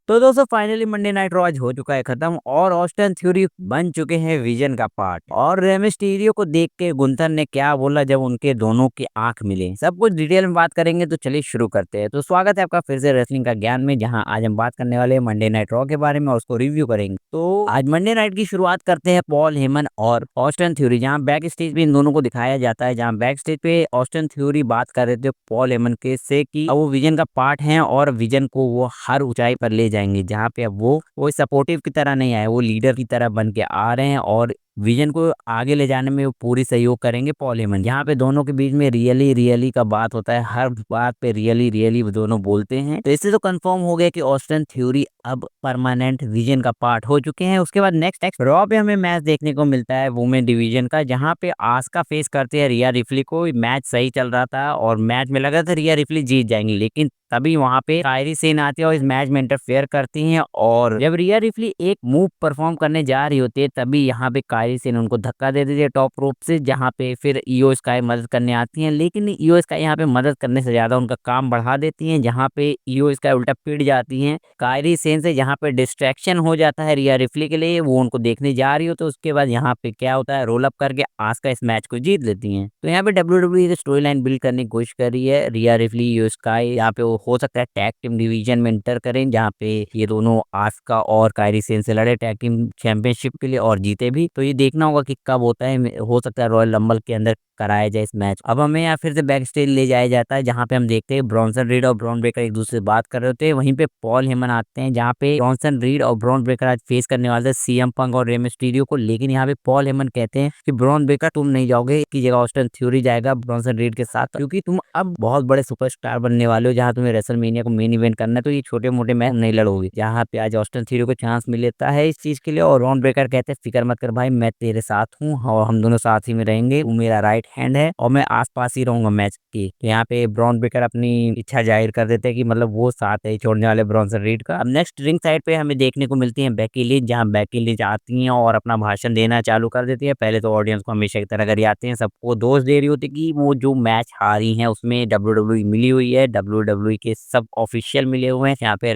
तो दोस्तों finally Monday night raw आज हो चुका है खत्म और ऑस्टिन थ्योरी बन चुके हैं विजन का पार्ट। और रे मिस्टीरियो को देख के गुंथर ने क्या बोला जब उनके दोनों की आंख मिले, सब कुछ डिटेल में बात करेंगे। तो चलिए शुरू करते हैं। तो स्वागत है आपका फिर से रेसलिंग का ज्ञान में, जहां आज हम बात करने वाले हैं मंडे नाइट रॉ के बारे में और उसको रिव्यू करेंगे। तो आज मंडे नाइट की शुरुआत करते हैं पॉल हेमन और ऑस्टिन थ्योरी, जहां बैक स्टेज पे इन दोनों को दिखाया जाता है। जहां बैक स्टेज पे ऑस्टिन थ्योरी बात कर रहे थे पॉल हेमन के से कि अब वो विजन का पार्ट है और विजन को वो हर ऊंचाई पर ले जाएंगे। जहाँ पे अब वो सपोर्टिव की तरह नहीं आए, वो लीडर की तरह बन के आ रहे हैं और विजन को आगे ले जाने में वो पूरी सहयोग करेंगे पॉल हेमन। यहाँ पे दोनों के बीच में रियली रियली का बात होता है, हर बात पे रियली रियली वो दोनों बोलते हैं। तो इससे तो कंफर्म हो गया कि ऑस्टिन थ्योरी अब परमानेंट विजन का पार्ट हो चुके हैं। उसके बाद नेक्स्ट रॉ पे हमें मैच देखने को मिलता है वुमेन डिवीजन का, जहाँ पे आस्का फेस करते हैं रिया रिप्ली को। मैच सही चल रहा था और मैच में लगा था रिया रिप्ली जीत जाएंगी, लेकिन तभी वहां पे कायरी सेन आती है और इस मैच में इंटरफेयर करती हैं। और जब रिया रिप्ली एक मूव परफॉर्म करने जा रही होती है, तभी यहाँ पे कायरी सेन उनको धक्का दे देती है टॉप रोप से, जहाँ पे फिर ईओ स्काई मदद करने आती हैं। लेकिन ईओ स्काई यहाँ पे मदद करने से ज्यादा उनका काम बढ़ा देती हैं, जहाँ पे ईओ स्काई उल्टा पिट जाती हैं कायरी सेन से। जहाँ पे डिस्ट्रैक्शन हो जाता है रिया रिप्ली के लिए, वो उनको देखने जा रही हो। तो उसके बाद यहाँ पे क्या होता है, रोल अप करके आस्का इस मैच को जीत लेती हैं। तो यहाँ पे WWE की स्टोरी लाइन बिल्ड करने की कोशिश कर रही है। रिया रिप्ली ईओ स्काई यहाँ पे वो हो सकता है टैग टीम डिवीजन में इंटर करें, जहाँ पे ये दोनों आस्का और कायरी सेन से लड़े टैग टीम चैंपियनशिप के लिए और जीते भी। तो ये देखना होगा कि कब होता है, हो सकता है रॉयल रंबल के अंदर कराया जाए इस मैच। अब हमें यहाँ फिर से बैक स्टेज ले जाया जाता है, जहाँ पे हम देखते हैं ब्रॉन्सन रीड और ब्रॉन ब्रेकर एक दूसरे से बात कर रहे होते हैं। वहीं पे पॉल हेमन आते हैं, जहाँ पे ब्रॉन्सन रीड और ब्रॉन ब्रेकर आज फेस करने वाले सीएम पंक और रे मिस्टीरियो को। लेकिन यहाँ पे पॉल हेमन कहते हैं कि ब्रॉन ब्रेकर तुम नहीं जाओगे, की जगह ऑस्टिन थ्योरी जाएगा ब्रॉन्सन रीड के साथ, क्योंकि तुम अब बहुत बड़े सुपरस्टार बनने वाले हो, जहाँ तुम्हें रेसलमेनिया को मेन इवेंट करना है। तो ये छोटे मोटे मैच नहीं लड़ोगे। जहाँ पे आज ऑस्टिन थ्योरी को चांस मिल लेता है इस चीज के लिए। और ब्रॉन ब्रेकर कहते हैं फिक्र मत कर भाई, मैं तेरे साथ हूँ और हम दोनों साथ ही में रहेंगे, तू मेरा राइट हैंड है और मैं आसपास ही रहूंगा मैच की। तो यहाँ पे ब्रॉन ब्रेकर अपनी इच्छा जाहिर कर देते हैं कि मतलब वो साथ है छोड़ने वाले ब्रॉन्सन रीड का। अब नेक्स्ट रिंग साइड पे हमें देखने को मिलती है बेकी लिंच, जहाँ बेकी लिंच आती हैं और अपना भाषण देना चालू कर देती है। पहले तो ऑडियंस को हमेशा की तरह करी आती हैं, सबको दोष दे रही होती है कि वो जो मैच हारी है उसमें WWE मिली हुई है, WWE के सब ऑफिशियल मिले हुए हैं। यहाँ पे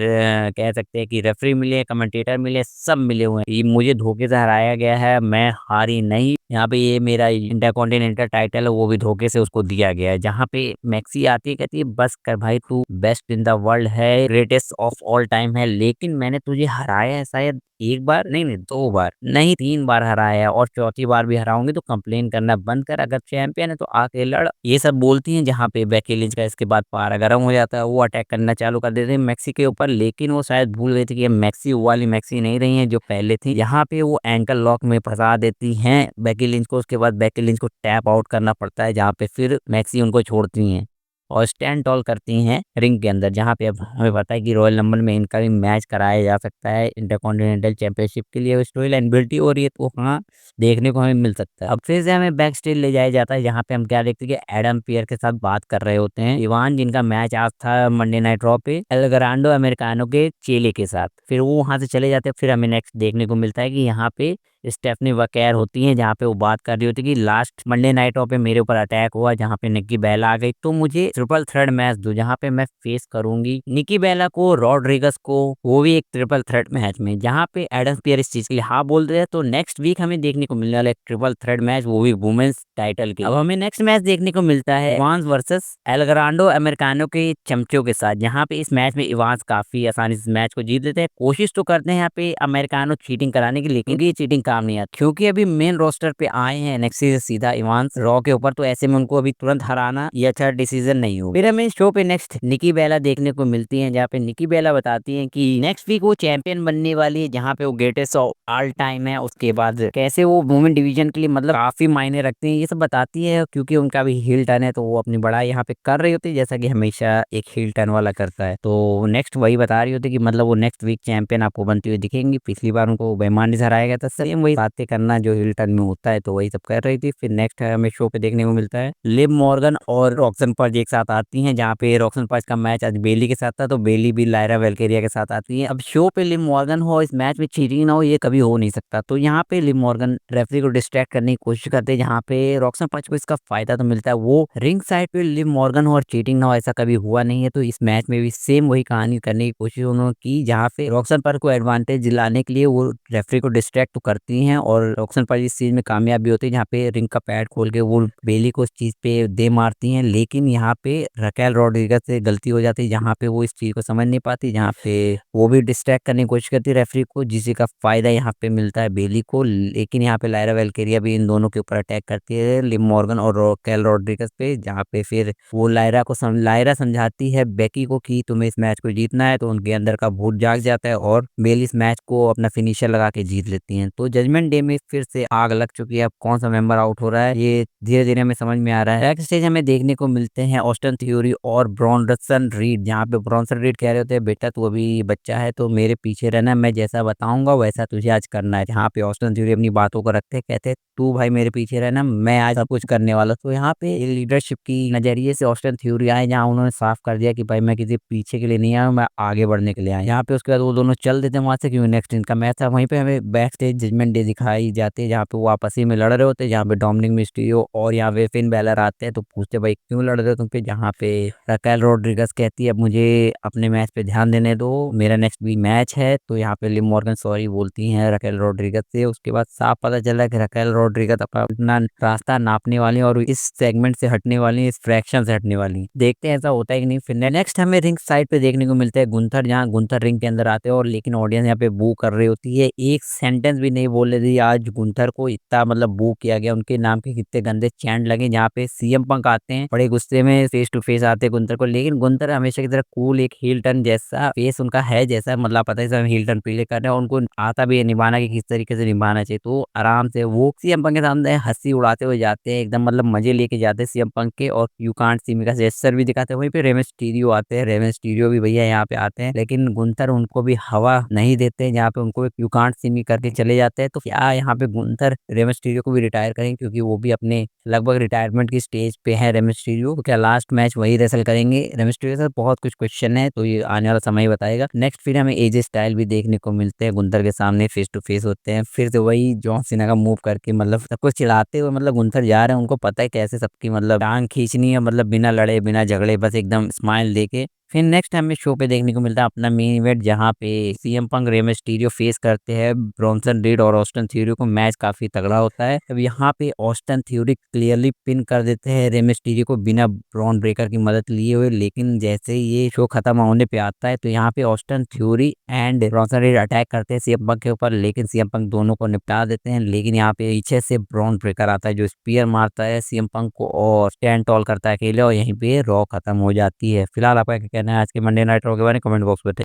कह सकते हैं कि रेफरी मिले, कमेंटेटर मिले, सब मिले हुए हैं। ये मुझे धोखे से हराया गया है, मैं हारी नहीं। यहाँ पे ये मेरा इंटरकॉन्टिनेंटल टाइटल है वो भी धोखे से उसको दिया गया है। जहाँ पे मैक्सी आती है, कहती है बस कर भाई, तू बेस्ट इन द वर्ल्ड है, ग्रेटेस्ट ऑफ ऑल टाइम है, लेकिन मैंने तुझे हराया है शायद एक बार नहीं नहीं, दो बार नहीं, तीन बार हराया है और चौथी बार भी हराऊंगी। तो कंप्लेन करना बंद कर, अगर चैंपियन है तो आके लड़। ये सब बोलती हैं। जहाँ पे बेकी लिंच का इसके बाद पारा गर्म हो जाता है, वो अटैक करना चालू कर देते हैं मैक्सी के ऊपर। लेकिन वो शायद भूल गई थी कि मैक्सी वो वाली मैक्सी नहीं रही है जो पहले थी। यहाँ पे वो एंकल लॉक में फंसा देती हैं बेकी लिंच को। उसके बाद बेकी लिंच को टैप आउट करना पड़ता है, जहाँ पे फिर मैक्सी उनको छोड़ती हैं और स्टैंड टॉल करती हैं रिंग के अंदर। जहाँ पे अब हमें पता है कि रॉयल नंबर में इनका भी मैच कराया जा सकता है इंटरकॉन्टिनेंटल चैंपियनशिप के लिए। स्टोरी लाइन बिल्टी हो रही है, तो हाँ देखने को हमें मिल सकता है। अब फिर से हमें बैक स्टेज ले जाया जाता है, जहाँ पे हम क्या देखते हैं कि एडम पियर के साथ बात कर रहे होते हैं इवान, जिनका मैच आज था मंडे नाइट रॉ पे एल ग्रांडो अमेरिकानो के चेले के साथ। फिर वो वहां से चले जाते हैं। फिर हमें नेक्स्ट देखने को मिलता है कि यहाँ पे स्टेफनी वकैर होती हैं, जहाँ पे वो बात कर रही होती है कि लास्ट मंडे नाइट पे मेरे ऊपर अटैक हुआ, जहाँ पे निक्की बेला आ गई, तो मुझे ट्रिपल थ्रेट मैच दो, जहाँ पे मैं फेस करूंगी निक्की बेला को, रॉड्रिगस को, वो भी एक ट्रिपल थ्रेट मैच में। जहाँ पे एडम पियर इस चीज के लिए हाँ बोल रहे हैं। तो नेक्स्ट वीक हमें देखने को मिलने वाला एक ट्रिपल थ्रेट मैच, वो भी वुमेन्स टाइटल के। अब हमें नेक्स्ट मैच देखने को मिलता है इवांस वर्सेस एल ग्रांडो अमेरिकानो के चमचों के साथ, जहाँ पे इस मैच में इवांस काफी आसानी से मैच को जीत लेते हैं। कोशिश तो करते हैं यहाँ पे अमेरिकानो चीटिंग कराने की, लेकिन ये चीटिंग काम नहीं आती, क्योंकि अभी मेन रोस्टर पे आए हैं एनएक्सी से सीधा इवांस रॉ के ऊपर। तो ऐसे में उनको अभी तुरंत हराना ये अच्छा डिसीजन नहीं हो। फिर हमें शो पे नेक्स्ट निकी बेला देखने को मिलती है, जहाँ पे निकी बेला बताती है कि नेक्स्ट वीक वो चैंपियन बनने वाली है, जहाँ पे वो ग्रेटेस्ट ऑफ ऑल टाइम है। उसके बाद कैसे वो वुमेन डिवीजन के लिए मतलब काफी मायने रखते हैं, ये सब बताती है। क्योंकि उनका भी हील टर्न है, तो वो अपनी बड़ाई यहाँ पे कर रही होती है, जैसा कि हमेशा एक हील टर्न वाला करता है। तो नेक्स्ट वही बता रही होती है कि मतलब वो नेक्स्ट वीक चैंपियन आपको बनती हुई दिखेंगी। पिछली बार उनको बेईमानी से हराया गया था, सर वही बातें करना जो हिल टर्न में होता है, तो वही सब कर रही थी। फिर नेक्स्ट हमें शो पे देखने को मिलता है लिव मॉर्गन और रॉक्सन पर्ज एक साथ आती हैं, जहाँ पे रॉक्सन पर्ज का मैच आज बेली के साथ था, तो बेली भी लायरा वेलकेरिया के साथ आती है। अब शो पे लिव मॉर्गन हो इस मैच में चीटिंग ना हो, ये कभी हो नहीं सकता। तो यहाँ पे लिव मॉर्गन रेफरी को डिस्ट्रैक्ट करने की कोशिश करते हैं, जहाँ पे रॉक्सन पर्ज को इसका फायदा तो मिलता है। वो रिंग साइड पे लिव मॉर्गन हो और चीटिंग ना हो, ऐसा कभी हुआ नहीं है। तो इस मैच में भी सेम वही कहानी करने की कोशिश उन्होंने की, जहाँ पे रॉक्सन पर्ज को एडवांटेज दिलाने के लिए वो रेफरी को डिस्ट्रैक्ट तो करती हैं, और रॉक्सन पर्ज इस चीज में कामयाब भी होती है, जहाँ पे रिंग का पैड खोल के वो बेली को इस चीज पे दे मारती हैं। लेकिन यहाँ पे रकेल रॉड्रिगस से गलती हो जाती है, जहाँ पे वो इस चीज को समझ नहीं पाती, जहाँ पे वो भी डिस्ट्रैक्ट करने की कोशिश करती है रेफरी को, जिससे का फायदा यहाँ पे मिलता है बेली को। लेकिन यहाँ पे लायरा वेलकेरिया भी इन दोनों के ऊपर अटैक करती है, लिव मॉर्गन और रकेल रॉड्रिगस पे, जहाँ पे फिर वो लायरा समझाती है बेकी को कि तुम्हें इस मैच को जीतना है, तो उनके अंदर का भूत जाग जाता है और बेली इस मैच को अपना फिनिशर लगा के जीत लेती हैं। तो जजमेंट डे में फिर से आग लग चुकी है। अब कौन सा मेंबर आउट हो रहा है ये धीरे धीरे हमें समझ में आ रहा है। नेक्स्ट स्टेज हमें देखने को मिलते हैं ऑस्टिन थ्योरी और ब्रॉनसन रीड, जहाँ पे ब्रॉनसन रीड कह रहे होते हैं बेटा तू अभी बच्चा है तो मेरे पीछे रहना, मैं जैसा बताऊंगा वैसा तुझे आज करना है। जहाँ पे ऑस्टिन थ्योरी अपनी बातों को रखते हैं, कहते हैं तू भाई मेरे पीछे रहना, मैं आज सब कुछ करने वाला। तो यहाँ पे लीडरशिप की नजरिए से ऑस्टिन थ्योरी आए, जहाँ उन्होंने साफ कर दिया कि भाई मैं किसी पीछे के लिए नहीं आया हूँ, मैं आगे बढ़ने के लिए आया। यहाँ पे उसके बाद वो दोनों चल देते हैं वहां से, क्योंकि नेक्स्ट इनका मैच था। वहीं पे हमें बैक स्टेज जजमेंट डे दिखाई जाती है, जहाँ पे वो आपस ही में लड़ रहे होते हैं, जहाँ पे डोमिनिक मिस्टीरियो और यहाँ पे फिन बैलर आते हैं, तो पूछते भाई क्यों लड़ रहे हो तुम पे, जहाँ पे रकेल रॉड्रिगस कहती है अब मुझे अपने मैच पे ध्यान देने दो, मेरा नेक्स्ट भी मैच है। तो यहाँ पे लिव मॉर्गन सॉरी बोलती हैं रकेल रॉड्रिगस से। उसके बाद साफ पता चला कि रकेल रॉड्रिगस अपना रास्ता नापने वाली और इस सेगमेंट से हटने वाली, इस फ्रैक्शन से हटने वाली। देखते हैं ऐसा होता है कि नहीं। फिर नेक्स्ट हमें रिंग साइड पे देखने को मिलता है गुंथर, जहाँ गुंथर रिंग के अंदर आते हैं, और लेकिन ऑडियंस यहाँ पे बू कर रही होती है। एक सेंटेंस भी नहीं बोल रही थी, आज गुंथर को इतना मतलब बू किया गया, उनके नाम के कितने गंदे चैंट लगे। जहाँ पे सीएम पंक आते हैं, बड़े गुस्से में फेस टू फेस आते हैं गुंथर को, लेकिन गुंथर हमेशा की तरह कूल, एक हील टर्न जैसा फेस उनका है, जैसा मतलब पता है हील टर्न प्ले कर रहे हैं, उनको आता भी है निभाना कि किस तरीके से निभाना चाहिए। तो आराम से वो सीएम पंक के सामने हंसी उड़ाते हुए जाते हैं, एकदम मतलब मजे लेके जाते हैं सीएम पंक के, और यू कांट सी मी का जेस्चर भी दिखाते हैं। वहीं पे रेम मिस्टीरियो आते हैं, रेम मिस्टीरियो भी भैया यहाँ पे आते हैं, लेकिन गुंथर उनको भी हवा नहीं देते हैं, जहाँ पे उनको यू कांट सी मी करके चले जाते हैं। तो क्या यहाँ पे गुंथर रेम मिस्टीरियो को भी रिटायर करेंगे, क्योंकि वो भी अपने लगभग रिटायरमेंट की स्टेज पे है रेम मिस्टीरियो, तो क्या लास्ट मैच वही रेसल करेंगे रेम मिस्टीरियो से? बहुत कुछ क्वेश्चन है, तो ये आने वाला समय ही बताएगा। नेक्स्ट फिर हमें एजे स्टाइल भी देखने को मिलते हैं, गुंथर के सामने फेस टू फेस होते हैं, फिर से वही जॉन सीना का मूव करके मतलब सबको चिढ़ाते हुए, मतलब गुंथर जा रहे हैं, उनको पता है कैसे सबकी मतलब टांग खींचनी है, मतलब बिना लड़े बिना झगड़े बस एकदम स्माइल देके। फिर नेक्स्ट हमें शो पे देखने को मिलता है अपना मेन इवेंट, जहाँ पे CM Punk Rey Mysterio face करते हैं ब्रॉन्सन रीड और ऑस्टिन थ्योरी को। मैच काफी तगड़ा होता है। अब यहाँ पे ऑस्टिन थ्योरी क्लियरली पिन कर देते हैं रे मिस्टीरियो को बिना ब्रॉन ब्रेकर की मदद लिए हुए, लेकिन जैसे ये शो खत्म होने पे आता है, तो यहाँ पे Austin theory and Bronson read attack करते हैं सीएम पंक के ऊपर, लेकिन सीएम पंक दोनों को निपटा देते हैं। लेकिन यहाँ पे पीछे से ब्रॉन ब्रेकर आता है, जो स्पीयर मारता है सीएम पंक को और स्टैंड टॉल करता है अकेले, और यहीं पे रॉ खत्म हो जाती है। फिलहाल आपका क्या कहना है आज के मंडे नाइट रॉ के बारे में, कमेंट बॉक्स में बताइए।